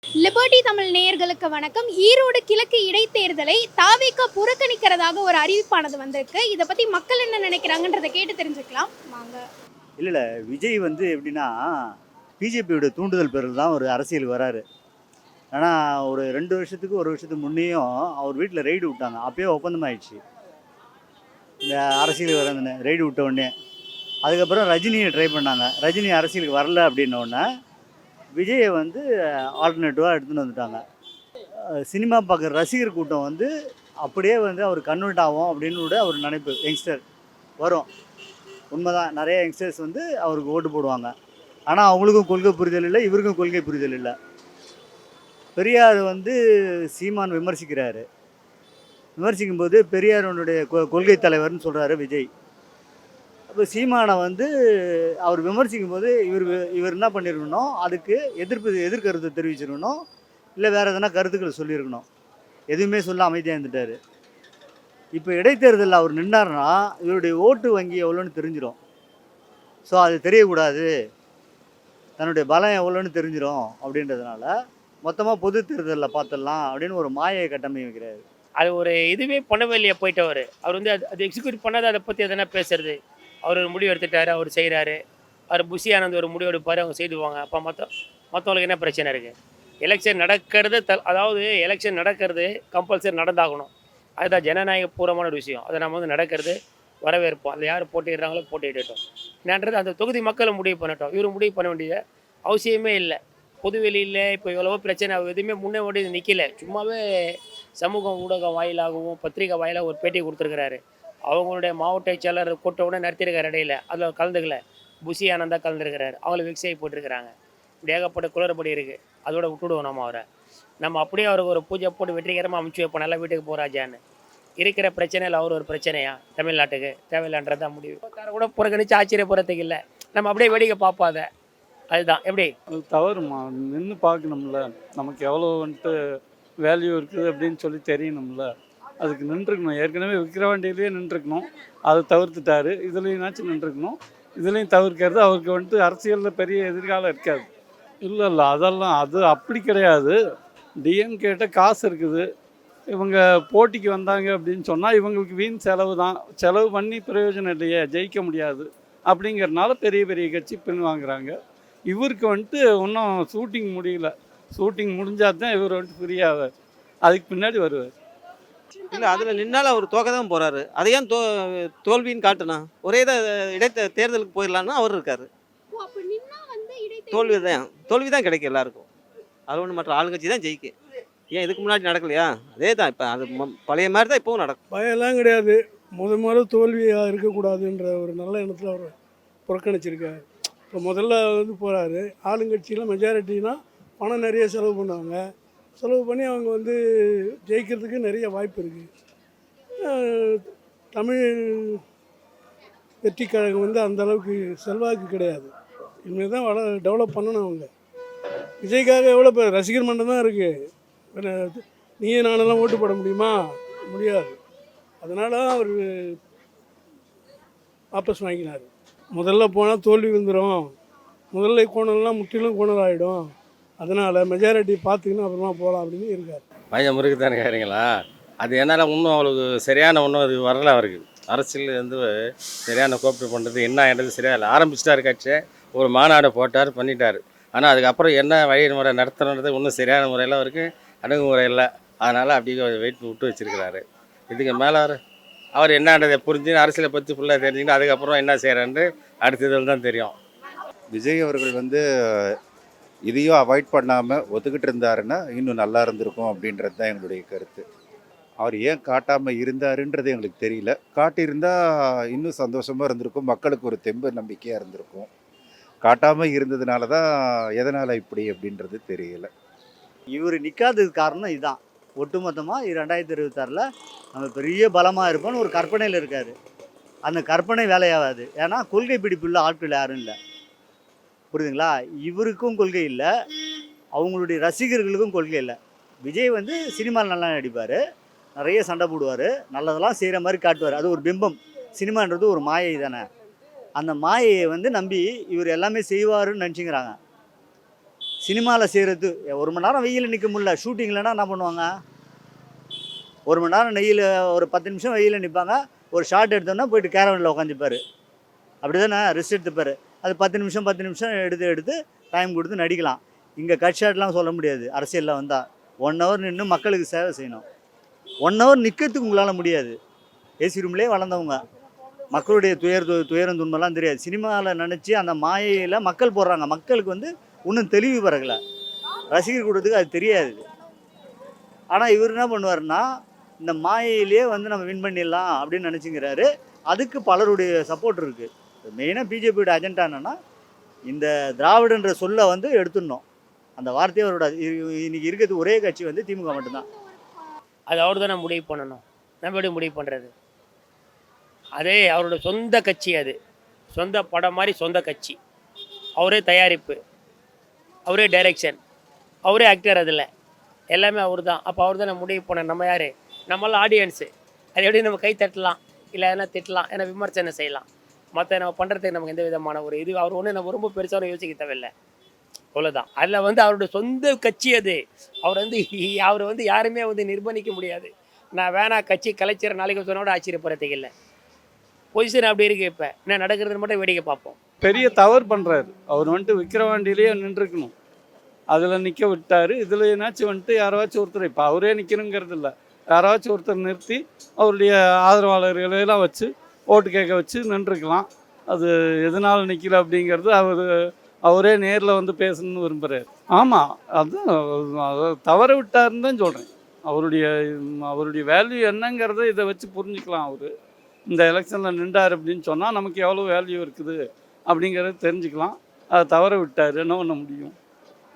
Liberty Tamil நேயர்களுக்கு வணக்கம். ஈரோடு கிழக்கு இடைத்தேர்தலை தாவேகா புறக்கணிக்கிறதாக ஒரு அறிவிப்பானது வந்திருக்கு. இதை பத்தி மக்கள் என்ன நினைக்கிறாங்கன்றதை கேட்டு தெரிஞ்சுக்கலாம் வாங்க. இல்லை விஜய் வந்து எப்படின்னா பிஜேபியோட தூண்டுதல் பேரில் தான் ஒரு அரசியலுக்கு வராரு. ஆனால் ஒரு 2 வருஷத்துக்கு 1 வருஷத்துக்கு முன்னையும் அவர் வீட்டில் ரெய்டு விட்டாங்க. அப்பயே ஒப்பந்தம் ஆயிடுச்சு இந்த அரசியலுக்கு வரதுன்னு. ரெய்டு விட்ட உடனே அதுக்கப்புறம் ரஜினியை ட்ரை பண்ணாங்க. ரஜினி அரசியலுக்கு வரல அப்படின்னோடனே விஜயை வந்து ஆல்டர்னேட்டிவாக எடுத்துகிட்டு வந்துட்டாங்க. சினிமா பார்க்குற ரசிகர் கூட்டம் வந்து அப்படியே வந்து அவர் கன்வெர்ட் ஆகும் அப்படின்னு கூட அவர் நினைப்பு யங்ஸ்டர் வரும். உண்மைதான், நிறைய யங்ஸ்டர்ஸ் வந்து அவருக்கு ஓட்டு போடுவாங்க. ஆனால் அவங்களுக்கும் கொள்கை புரிதல் இல்லை, இவருக்கும் கொள்கை புரிதல் இல்லை. பெரியார் வந்து சீமான் விமர்சிக்கிறாரு. விமர்சிக்கும்போது பெரியாருடைய கொள்கை தலைவர்னு சொல்கிறாரு விஜய். அப்போ சீமானை வந்து அவர் விமர்சிக்கும் போது இவர் என்ன பண்ணியிருக்கணும், அதுக்கு எதிர்கருத்து தெரிவிச்சிருக்கணும், இல்லை வேறு எதனா கருத்துக்களை சொல்லியிருக்கணும். எதுவுமே சொல்ல அமைதியாக இருந்துட்டார். இப்போ இடைத்தேர்தலில் அவர் நின்னார்னா இவருடைய ஓட்டு வங்கி எவ்வளோன்னு தெரிஞ்சிடும். ஸோ அது தெரியக்கூடாது, தன்னுடைய பலம் எவ்வளோன்னு தெரிஞ்சிடும் அப்படின்றதுனால மொத்தமாக பொது தேர்தலில் பார்த்துடலாம் அப்படின்னு ஒரு மாயை கட்டமைக்கிறாரு. அது ஒரு இதுவே பண்ணவே இல்லையா போயிட்டவர். அவர் வந்து அது எக்ஸிக்யூட் பண்ணாத அதை பற்றி எதனா பேசுறது. அவர் ஒரு முடிவு எடுத்துட்டாரு, அவர் செய்கிறாரு. அவர் புஷி ஆனந்த் ஒரு முடிவு எடுப்பார், அவங்க செய்துவாங்க. அப்போ மற்றவங்களுக்கு என்ன பிரச்சனை இருக்குது? எலெக்ஷன் நடக்கிறது அதாவது எலெக்ஷன் நடக்கிறது கம்பல்சரி நடந்தாகணும். அதுதான் ஜனநாயகபூர்வமான ஒரு விஷயம். அதை நம்ம வந்து நடக்கிறது வரவேற்போம். அதில் யார் போட்டிடுறாங்களோ போட்டிட்டோம். என்னன்றது அந்த தொகுதி மக்களை முடிவு பண்ணட்டும். இவர் முடிவு பண்ண வேண்டியது அவசியமே இல்லை. பொதுவெளியில் இப்போ எவ்வளவோ பிரச்சனை எதுவுமே முன்னே ஓடி நிற்கல. சும்மாவே சமூக ஊடகம் வாயிலாகவும் பத்திரிகை வாயிலாக ஒரு பேட்டி கொடுத்துருக்கிறாரு. அவங்களுடைய மாவட்ட செயலர் கூட்டவுடனே நடத்திருக்காரு இடையில. அதில் கலந்துக்கல. புஷி ஆனந்தா கலந்துருக்கிறாரு. அவங்கள விக்ஸை போட்டிருக்கிறாங்க. இப்படி ஏகப்பட்ட குளறுபடி இருக்குது. அதோட விட்டுடுவோம் நம்ம அவரை. நம்ம அப்படியே அவருக்கு ஒரு பூஜை போட்டு வெற்றிகரமாக அமைச்சு வைப்போம், நல்லா வீட்டுக்கு போகிறாஜான்னு. இருக்கிற பிரச்சனையில் அவர் ஒரு பிரச்சனையா தமிழ்நாட்டுக்கு தேவையில்லைன்றது தான் முடிவு. கூட புறக்கணிச்சு ஆச்சரியப்படுறதுக்கு இல்லை, நம்ம அப்படியே வேடிக்கை பார்ப்பாத. அதுதான் எப்படி அது தவறுமா. நின்று பார்க்கணும்ல, நமக்கு எவ்வளோ வந்துட்டு வேல்யூ இருக்குது அப்படின்னு சொல்லி தெரியணும்ல. அதுக்கு நின்றுக்கணும். ஏற்கனவே விக்கிரவாண்டியிலேயே நின்றுக்கணும், அதை தவிர்த்துட்டாரு. இதுலேயும்னாச்சும் நின்றுக்கணும். இதுலேயும் தவிர்க்கிறது அவருக்கு வந்துட்டு அரசியலில் பெரிய எதிர்காலம் இருக்காது. இல்லை அதெல்லாம் அது அப்படி கிடையாது. டிஎம்கேட்ட காசு இருக்குது, இவங்க போட்டிக்கு வந்தாங்க அப்படின்னு சொன்னால் இவங்களுக்கு வீண் செலவு தான். செலவு பண்ணி பிரயோஜனம் இல்லையே, ஜெயிக்க முடியாது அப்படிங்கிறதுனால பெரிய பெரிய கட்சி பின் வாங்குறாங்க. இவருக்கு வந்துட்டு இன்னும் ஷூட்டிங் முடியல. ஷூட்டிங் முடிஞ்சால் தான் இவர் வந்துட்டு ஃப்ரீ ஆவார். அதுக்கு பின்னாடி வருவார். இல்லை, அதில் நின்னாலும் அவர் தோக்க தான் போகிறாரு. அதை ஏன் தோல்வின்னு காட்டுனா? ஒரே தேர்தலுக்கு போயிடலான்னு அவர் இருக்கார். தோல்வி தான் கிடைக்கும் எல்லாருக்கும். அது ஒன்று, மற்ற ஆளுங்கட்சி தான் ஜெயிக்கும். ஏன் இதுக்கு முன்னாடி நடக்கலையா? அதே தான் இப்போ. அது பழைய மாதிரி தான் இப்போவும் நடக்கும். பயம்லாம் கிடையாது. முதல்ல தோல்வியாக இருக்கக்கூடாதுன்ற ஒரு நல்ல எண்ணத்தில் அவர் புறக்கணிச்சிருக்காரு. இப்போ முதல்ல வந்து போகிறாரு. ஆளுங்கட்சியில் மெஜாரிட்டினா பணம் நிறைய செலவு பண்ணுவாங்க. செலவு பண்ணி அவங்க வந்து ஜெயிக்கிறதுக்கு நிறைய வாய்ப்பு இருக்குது. தமிழ் வெற்றி கழகம் வந்து அந்தளவுக்கு செல்வாக்கு கிடையாது. இனிமேல் தான் டெவலப் பண்ணணும் அவங்க. விஜய்க்காக எவ்வளோ பேர் ரசிகர் மன்றம் தான் இருக்குது. நீயே நானெல்லாம் ஓட்டு போட முடியுமா? முடியாது. அதனால தான் அவர் வாபஸ் வாங்கினார். முதல்ல போனால் தோல்வி வந்துடும், முதல்ல கோணல்லாம் முற்றிலும் கோணல் ஆகிடும். அதனால் மெஜாரிட்டி பார்த்துக்கின்னு அப்புறமா போகலாம் அப்படின்னு இருக்கார். பையன் முறுக்கு தானே கேட்குறீங்களா? அது என்னால் இன்னும் அவளுக்கு சரியான ஒன்றும் அது வரல. அவருக்கு அரசியல் வந்து சரியான கோஆப்ரேட் பண்ணுறது என்ன ஆகிடுறது சரியா இல்லை. ஆரம்பிச்சிட்டாரு கட்சி, ஒரு மாநாடு போட்டார், பண்ணிட்டார். ஆனால் அதுக்கப்புறம் என்ன வழிமுறை நடத்தணுன்றது இன்னும் சரியான முறையில் அவருக்கு அணுகுமுறை இல்லை. அதனால் அப்படியே வெயிட் விட்டு வச்சுருக்கிறாரு. இதுக்கு மேலே அவர் என்னன்றதை புரிஞ்சு அரசியலை பற்றி ஃபுல்லாக தெரிஞ்சுக்கிட்டு அதுக்கப்புறம் என்ன செய்கிறான்னு அடுத்ததில் தான் தெரியும். விஜய் அவர்கள் வந்து இதையும் அவாய்ட் பண்ணாமல் ஒத்துக்கிட்டு இருந்தாருன்னா இன்னும் நல்லா இருந்திருக்கும் அப்படின்றது தான் எங்களுடைய கருத்து. அவர் ஏன் காட்டாமல் இருந்தாருன்றது எங்களுக்கு தெரியல. காட்டியிருந்தால் இன்னும் சந்தோஷமாக இருந்திருக்கும், மக்களுக்கு ஒரு தெம்பு நம்பிக்கையாக இருந்திருக்கும். காட்டாமல் இருந்ததுனால தான் எதனால் இப்படி அப்படின்றது தெரியல. இவர் நிற்காததுக்கு காரணம் இதுதான். ஒட்டுமொத்தமாக 2026 நம்ம பெரிய பலமாக இருப்போம்னு ஒரு கற்பனையில் இருக்கார். அந்த கற்பனை வேலையாகாது. ஏன்னா கொள்கை பிடிப்புள்ள ஆட்கள் யாரும் இல்லை. புரியுதுங்களா? இவருக்கும் கொள்கை இல்லை, அவங்களுடைய ரசிகர்களுக்கும் கொள்கை இல்லை. விஜய் வந்து சினிமாவில் நல்லா நடிப்பார், நிறைய சண்டை போடுவார், நல்லதெல்லாம் செய்கிற மாதிரி காட்டுவார். அது ஒரு பிம்பம். சினிமான்றது ஒரு மாயை தானே. அந்த மாயையை வந்து நம்பி இவர் எல்லாமே செய்வாருன்னு நினச்சிக்கிறாங்க. சினிமாவில் செய்கிறது 1 மணி நேரம் வெயில் நிற்க முடியல, ஷூட்டிங்லனா என்ன பண்ணுவாங்க, 1 மணி நேரம் நெய்யில் ஒரு 10 நிமிஷம் வெயிலில் நிற்பாங்க, ஒரு ஷார்ட் எடுத்தோன்னா போயிட்டு கேரவனில் உட்காந்துப்பார். அப்படி தானே ரெஸ்ட் எடுத்துப்பார். அது 10 நிமிஷம் எடுத்து டைம் கொடுத்து நடிக்கலாம். இங்கே கட் ஷாட்லாம் சொல்ல முடியாது. அரசியலில் வந்தால் 1 ஹவர் நின்று மக்களுக்கு சேவை செய்யணும். 1 ஹவர் நிற்கிறதுக்கு உங்களால் முடியாது. ஏசி ரூம்லேயே வளர்ந்தவங்க, மக்களுடைய துயரம் துன்பம்லாம் தெரியாது. சினிமாவில் நினச்சி அந்த மாயையில் மக்கள் போடுறாங்க. மக்களுக்கு வந்து இன்னும் தெளிவு பிறகலை, ரசிகர் கூட்டத்துக்கு அது தெரியாது. ஆனால் இவர் என்ன பண்ணுவார்னா, இந்த மாயையிலேயே வந்து நம்ம வின் பண்ணிடலாம் அப்படின்னு நினச்சிங்கிறாரு. அதுக்கு பலருடைய சப்போர்ட் இருக்குது. மெயினாக பிஜேபியோட அஜெண்டா என்னென்னா, இந்த திராவிடன்ற சொல்லை வந்து எடுத்துடணும். அந்த வார்த்தையே அவரோட இன்னைக்கு இருக்கிறது ஒரே கட்சி வந்து திமுக மட்டும்தான். அது அவர் தானே முடிவு பண்ணணும், நம்ம எப்படி முடிவு பண்ணுறது? அதே அவரோட சொந்த கட்சி, அது சொந்த படம் மாதிரி சொந்த கட்சி, அவரே தயாரிப்பு, அவரே டைரக்ஷன், அவரே ஆக்டர், அதில் எல்லாமே அவர் தான். அப்போ அவர் தானே முடிவு பண்ண. நம்ம யார்? நம்மளாம் ஆடியன்ஸு. அது எப்படி நம்ம கை தட்டலாம், இல்லை எதனா திட்டலாம், ஏன்னா விமர்சனம் செய்யலாம். மற்ற நம்ம பண்ணுறதுக்கு நமக்கு எந்த விதமான ஒரு இது அவர் ஒன்று நம்ம ரொம்ப பெருசாக யோசிக்க தேவையில்லை, அவ்வளோதான். அதில் வந்து அவரோட சொந்த கட்சி அது. அவர் வந்து யாருமே வந்து நிர்பந்திக்க முடியாது. நான் வேணா கட்சி கலைச்சர நாளைக்கு சொன்னோட ஆச்சரியப்படுறதுக்கு இல்லை. பொசிஷன் அப்படி இருக்குது. இப்போ என்ன நடக்கிறதுன்னு மட்டும் வேடிக்கை பார்ப்போம். பெரிய தவறு பண்ணுறாரு. அவர் வந்துட்டு விக்கிரவாண்டியிலேயே நின்றுருக்கணும், அதில் நிற்க விட்டார். இதில் என்னாச்சும் வந்துட்டு யாராச்சும் ஒருத்தர், இப்போ அவரே நிற்கணுங்கிறது இல்லை, யாராச்சும் ஒருத்தர் நிறுத்தி அவருடைய ஆதரவாளர்களெல்லாம் வச்சு ஓட்டு கேட்க வச்சு நின்றுருக்கலாம். அது எதனால் நிற்கல அப்படிங்கிறது அவரே நேரில் வந்து பேசணும்னு விரும்புகிறார். ஆமாம், அதுதான் தவற விட்டாருன்னு தான் சொல்கிறேன். அவருடைய வேல்யூ என்னங்கிறத இதை வச்சு புரிஞ்சுக்கலாம். அவர் இந்த எலெக்ஷனில் நின்றார் அப்படின்னு சொன்னால் நமக்கு எவ்வளோ வேல்யூ இருக்குது அப்படிங்கிறத தெரிஞ்சுக்கலாம். அதை தவற விட்டார், என்ன பண்ண முடியும்?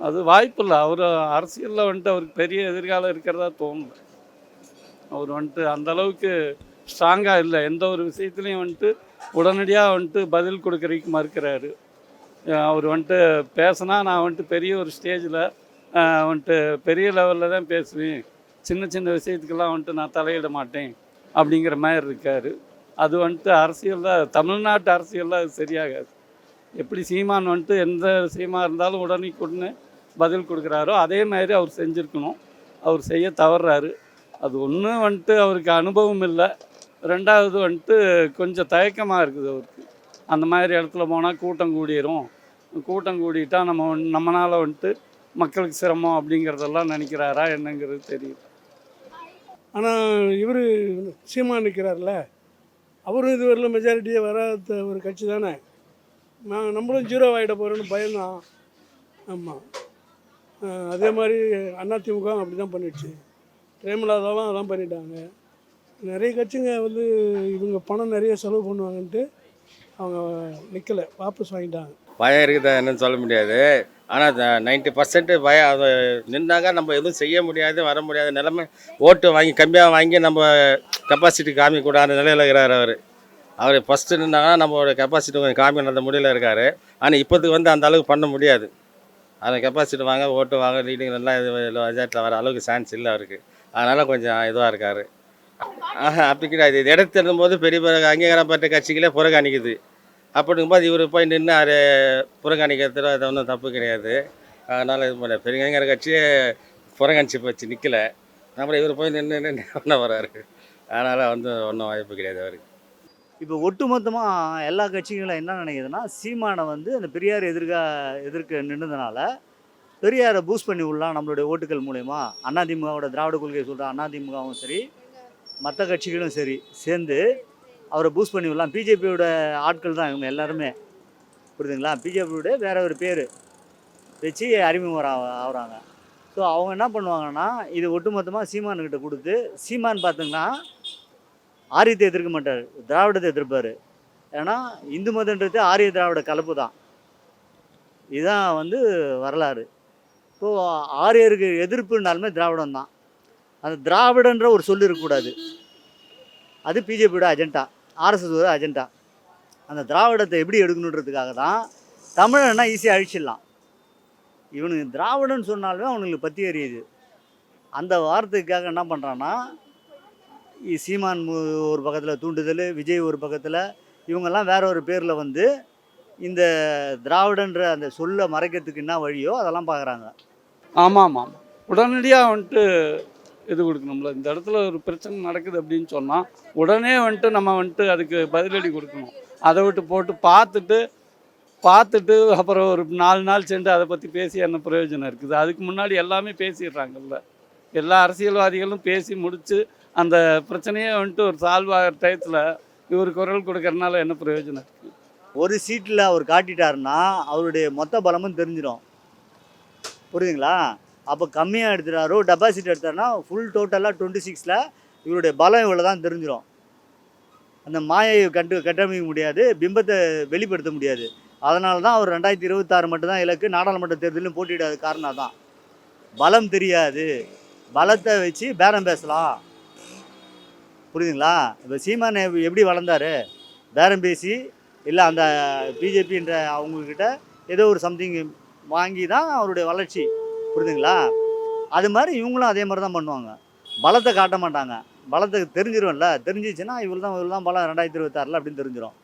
அது வாய்ப்பு இல்லை. அவர் அரசியலில் வந்துட்டு அவருக்கு பெரிய எதிர்காலம் இருக்கிறதா தோணல. அவர் வந்துட்டு அந்தளவுக்கு ஸ்ட்ராங்காக இல்லை. எந்த ஒரு விஷயத்துலையும் வந்துட்டு உடனடியாக வந்துட்டு பதில் கொடுக்குறதுக்கு மறுக்கிறாரு. அவர் வந்துட்டு பேசினா நான் வந்துட்டு பெரிய ஒரு ஸ்டேஜில் வந்துட்டு பெரிய லெவலில் தான் பேசுவேன், சின்ன சின்ன விஷயத்துக்கெல்லாம் வந்துட்டு நான் தலையிட மாட்டேன் அப்படிங்கிற மாதிரி இருக்கார். அது வந்துட்டு அரசியலில், தமிழ்நாட்டு அரசியலில் அது சரியாகாது. எப்படி சீமான் வந்துட்டு எந்த விஷயமாக இருந்தாலும் உடனே பதில் கொடுக்குறாரோ அதே மாதிரி அவர் செஞ்சுருக்கணும். அவர் செய்ய தவறுறாரு. அது ஒன்று வந்துட்டு அவருக்கு அனுபவம் இல்லை, ரெண்டாவது வந்துட்டு கொஞ்சம் தயக்கமாக இருக்குது அவருக்கு. அந்த மாதிரி இடத்துல போனால் கூட்டம் கூடிரும், கூட்டம் கூடிட்டா நம்மளால் வந்துட்டு மக்களுக்கு சிரமம் அப்படிங்கிறதெல்லாம் நினைக்கிறாரா என்னங்கிறது தெரியும். ஆனால் இவர் சீமான் நிற்கிறார்ல, அவரும் இதுவரையில் மெஜாரிட்டியே வராத ஒரு கட்சி தானே. நம்மளும் ஜீரோ ஆகிட போகிறோன்னு பயம்தான். ஆமாம், அதே மாதிரி அதிமுக அப்படி தான் பண்ணிடுச்சு. பிரேமலாதாவும் அதான் பண்ணிட்டாங்க. நிறைய கட்சிங்க வந்து இவங்க பணம் நிறைய செலவு பண்ணுவாங்கன்ட்டு அவங்க நிற்கலை, வாபஸ் வாங்கிட்டாங்க. பயம் இருக்குதா என்னன்னு சொல்ல முடியாது. ஆனால் 90% பயம். அது நின்னாங்க நம்ம எதுவும் செய்ய முடியாது, வர முடியாத நிலைமை. ஓட்டு வாங்கி கம்மியாக வாங்கி நம்ம கெப்பாசிட்டி காமிக்கூடாத நிலையில் இருக்கிறார் அவர். ஃபஸ்ட்டு நின்னாங்கன்னா நம்மளோட கெப்பாசிட்டி கொஞ்சம் காமி அந்த முடியல இருக்கார். ஆனால் இப்போதுக்கு வந்து அந்த அளவுக்கு பண்ண முடியாது. அதை கெப்பாசிட்டி வாங்க, ஓட்டு வாங்க, லீடிங் எல்லாம் ரிசல்ட்டில் வர அளவுக்கு சான்ஸ் இல்லை அவருக்கு. அதனால் கொஞ்சம் இதுவாக இருக்கார். அப்படி கிடையாது. இது எடுத்துடும் போது பெரிய அங்கீகாரம் பெற்ற கட்சிகளே புறக்கணிக்குது. அப்படிங்கும்போது இவர் போய் நின்று புறக்கணிக்கிறதுல அது ஒன்றும் தப்பு கிடையாது. அதனால் இது பண்ண பெரியங்கிற கட்சியே புறக்கணிச்சு போச்சு, நிற்கலை. அப்புறம் இவர் போய் நின்று ஒன்றும் வர்றாரு. அதனால் வந்து ஒன்றும் வாய்ப்பு கிடையாது அவருக்கு. இப்போ ஒட்டுமொத்தமாக எல்லா கட்சிகளும் என்ன நினைக்குதுன்னா, சீமானை வந்து அந்த பெரியார் எதிர்க்க நின்றதுனால பெரியாரை பூஸ்ட் பண்ணி விடலாம் நம்மளுடைய ஓட்டுகள் மூலயமா. அதிமுகவோட திராவிட கொள்கையை சொல்கிற அதிமுகவும் சரி, மற்ற கட்சிகளும் சரி சேர்ந்து அவரை பூஸ்ட் பண்ணி விடலாம். பிஜேபியோட ஆட்கள் தான் இவங்க எல்லாருமே, புரியுதுங்களா? பிஜேபியோட வேற ஒரு பேர் வச்சு அறிமுகம் ஆகுறாங்க. ஸோ அவங்க என்ன பண்ணுவாங்கன்னா, இது ஒட்டுமொத்தமாக சீமானுக்கிட்ட கொடுத்து, சீமான் பார்த்திங்கன்னா ஆரியத்தை எதிர்க்க மாட்டார், திராவிடத்தை எதிர்ப்பார். ஏன்னா இந்து மதன்றது ஆரிய திராவிட கலப்பு தான். இதுதான் வந்து வரலாறு. ஸோ ஆரியருக்கு எதிர்ப்புனாலுமே திராவிடம் தான். அந்த திராவிடன்ற ஒரு சொல் இருக்கக்கூடாது. அது பிஜேபியோட அஜெண்டா, ஆர்எஸ்எஸோட அஜெண்டா. அந்த திராவிடத்தை எப்படி எடுக்கணுன்றதுக்காக தான் தமிழன்னா ஈஸியாக அழிச்சிடலாம். இவனுக்கு திராவிடன்னு சொன்னாலுமே அவனுங்களுக்கு பற்றி எறியுது. அந்த வார்த்தைக்காக என்ன பண்ணுறான்னா, சீமான் ஒரு பக்கத்தில் தூண்டுதல், விஜய் ஒரு பக்கத்தில், இவங்கெல்லாம் வேற ஒரு பேரில் வந்து இந்த திராவிடன்ற அந்த சொல்லை மறைக்கிறதுக்கு என்ன வழியோ அதெல்லாம் பார்க்குறாங்க. ஆமாம் ஆமாம் ஆமாம். உடனடியாக வந்துட்டு இது கொடுக்கணும்ல. இந்த இடத்துல ஒரு பிரச்சனை நடக்குது அப்படின்னு சொன்னால் உடனே வந்துட்டு நம்ம வந்துட்டு அதுக்கு பதிலடி கொடுக்கணும். அதை விட்டு போட்டு பார்த்துட்டு அப்புறம் ஒரு 4 நாள் சென்று அதை பற்றி பேசி என்ன பிரயோஜனம் இருக்குது? அதுக்கு முன்னாடி எல்லாமே பேசிடுறாங்கல்ல. எல்லா அரசியல்வாதிகளும் பேசி முடித்து அந்த பிரச்சனையே வந்துட்டு ஒரு சால்வ் ஆகிற டயத்தில் இவர் குரல் கொடுக்கறனால என்ன பிரயோஜனம் இருக்குது? ஒரு சீட்டில் அவர் காட்டிட்டாருன்னா அவருடைய மொத்த பலமும் தெரிஞ்சிடும். புரியுதுங்களா? அப்போ கம்மியாக எடுத்துட்டாரோ டெபாசிட் எடுத்தாருன்னா ஃபுல் டோட்டலாக 26ல் இவருடைய பலம் இவ்வளோ தான் தெரிஞ்சிடும். அந்த மாயை கட்டமைக்க முடியாது, பிம்பத்தை வெளிப்படுத்த முடியாது. அதனால தான் அவர் 2026 மட்டும்தான் இலக்கு. நாடாளுமன்ற தேர்தலும் போட்டியிடாத காரணம் தான். பலம் தெரியாது, பலத்தை வச்சு பேரம் பேசலாம். புரியுதுங்களா? இப்போ சீமான் எப்படி வளர்ந்தாரு? பேரம் பேசி இல்லை அந்த பிஜேபின்ற அவங்கக்கிட்ட ஏதோ ஒரு சம்திங் வாங்கி தான் அவருடைய வளர்ச்சி. புரியுதுங்களா? அது மாதிரி இவங்களும் அதே மாதிரி தான் பண்ணுவாங்க. பலத்தை காட்ட மாட்டாங்க. பலத்தை தெரிஞ்சிரும்ல, தெரிஞ்சிச்சுன்னா இவ்வளோ தான் பலம் 2026 அப்படின்னு தெரிஞ்சிடும்.